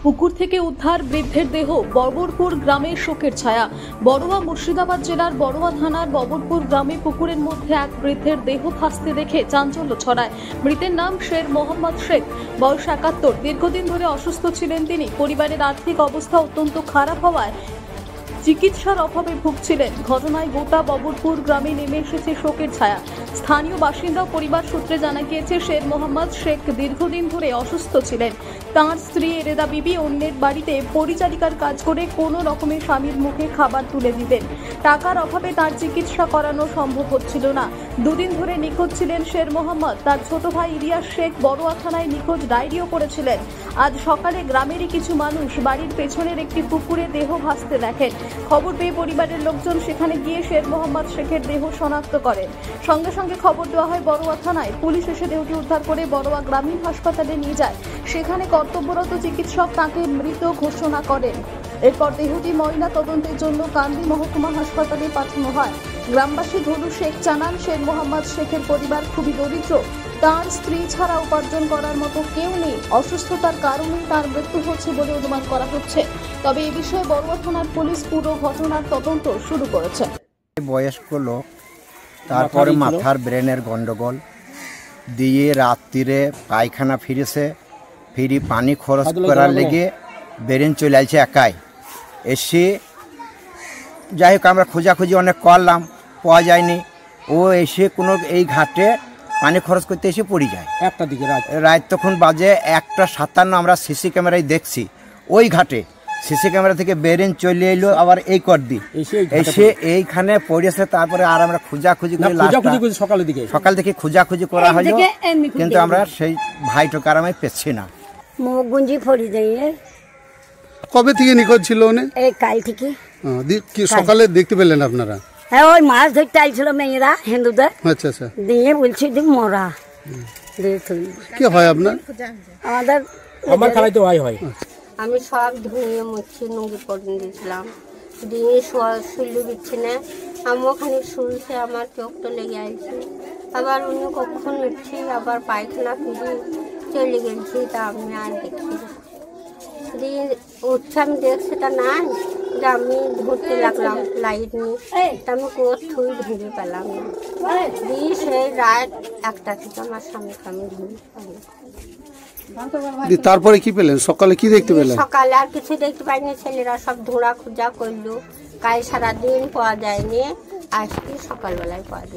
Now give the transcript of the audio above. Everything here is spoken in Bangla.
পুকুর থেকে উদ্ধার বৃদ্ধের দেহ। ববরপুর গ্রামে শোকের ছায়া। বড়ুয়া মুর্শিদাবাদ জেলার বড়ুয়া থানার ববরপুর গ্রামে পুকুরের মধ্যে এক বৃদ্ধের দেহ ভাসতে দেখে চাঞ্চল্য ছড়ায়। মৃতের নাম শের মোহাম্মদ শেখ, বয়স ৭১। দীর্ঘদিন ধরে অসুস্থ ছিলেন তিনি। পরিবারের আর্থিক অবস্থা অত্যন্ত খারাপ হওয়ায় চিকিৎসার অভাবে ভুগছিলেন। ঘটনায় গোটা ববরপুর গ্রামে নেমে এসেছে শোকের ছায়া। স্থানীয় বাসিন্দা ও পরিবার সূত্রে জানা গিয়েছে, শের মোহাম্মদ শেখ দীর্ঘদিন ধরে অসুস্থ ছিলেন। তাঁর স্ত্রী এরেদা বিবি অন্যের বাড়িতে পরিচারিকার কাজ করে কোনো রকমের স্বামীর মুখে খাবার তুলে দিতেন। টাকার অভাবে তার চিকিৎসা করানো সম্ভব হচ্ছিল না। দুদিন ধরে নিখোঁজ ছিলেন শের মোহাম্মদ। তার ছোট ভাই ইলিয়াস শেখ বড়ুয়া থানায় নিখোঁজ ডায়েরিও করেছিলেন। আজ সকালে গ্রামেরই কিছু মানুষ বাড়ির পেছনের একটি পুকুরে দেহ ভাসতে দেখেন। খবর পেয়ে পরিবারের লোকজন সেখানে গিয়ে শের মোহাম্মদ শেখের দেহ শনাক্ত করেন। সঙ্গে সঙ্গে খবর দেওয়া হয় বড়ুয়া থানায়। পুলিশ এসে দেহটি উদ্ধার করে বড়ুয়া গ্রামীণ হাসপাতালে নিয়ে যায়। সেখানে কর্তব্যরত চিকিৎসক তাকে মৃত ঘোষণা করেন। এরপর দেহটি ময়না তদন্তের জন্য কান্দি মহকুমা হাসপাতালে পাঠানো হয়। গ্রামবাসী ধলু শেখ জানান, শের মোহাম্মদ শেখের পরিবার খুবই দরিদ্র। তার স্ত্রী ছাড়া উপার্জন করার মতো কেউ নেই। অসুস্থতার কারণে তার মৃত্যু হচ্ছে বলে অনুমান করা হচ্ছে। তবে এ বিষয়ে বড়ুয়া থানার পুলিশ পুরো ঘটনার তদন্ত শুরু করেছে। বয়স্ক লোক, তারপরে মাথার ব্রেনের গন্ডগোল দিয়ে রাত্রিরে পায়খানা ফিরেছে, ফিরি পানি খরচ করার লেগে ব্রেন চলে আসছে একাই। এসে যাই হোক আমরা খোঁজাখুঁজি অনেক করলাম, পাওয়া যায়নি। ও এসে কোনো এই ঘাটে পানি খরচ করতে এসে পড়ে যায়। একটা দিকে রাত তখন বাজে 1:57। আমরা সিসি ক্যামেরায় দেখছি ওই ঘাটে সিসি ক্যামেরা থেকে বেরেন চলে এলো, আবার এই কর দি এসে এইখানে পড়েছে। তারপরে আর আমরা খোঁজাখুঁজি করে সকাল থেকে খোঁজাখুঁজি করা হলো, কিন্তু আমরা সেই ভাইটোকে আর আমি পেছি না। গুঞ্জি ফড়ি দেয়। কবে থেকে নিখোঁজ ছিল উনি? এই কাল থেকে। সকালে দেখতে পেলেন আপনারা? হ্যাঁ, ওই মাছ ধরতে আইছিল মেয়েরা হিন্দুদের। আচ্ছা আচ্ছা। দিয়ে বলছি যে মরা। কি হয় আপনার? আমাদের আমার খালাই তো হয়। আমি সব ধুয়ে মুছি নুঙ্গি পরে দিয়েছিলাম, দিয়ে শুলু দিচ্ছি না। আমি ওখানে শুলছে, আমার চোখটা লেগে আসছে। আবার উনি কখন উঠছি, আবার পায়খানা ফিরে চলে গেছি। তা আমি আর দেখছি দিয়ে উঠছে, আমি দেখছি তা নাই। আমি ধরতে লাগলাম লাইট নিয়ে, তা আমি কোথ থুই ধরে পেলাম না। দিয়ে সেই রাত 1টা থেকে আমার স্বামীকে আমি ধরে পেলাম। তারপরে কি পেলেন? সকালে কি দেখতে পেলেন? সকালে আর কিছু দেখতে পাইনি। ছেলেরা সব ধোঁড়া খোঁজা করলো, কাল সারাদিন পাওয়া যায়নি, আজকে সকালবেলায় পাওয়া যায়।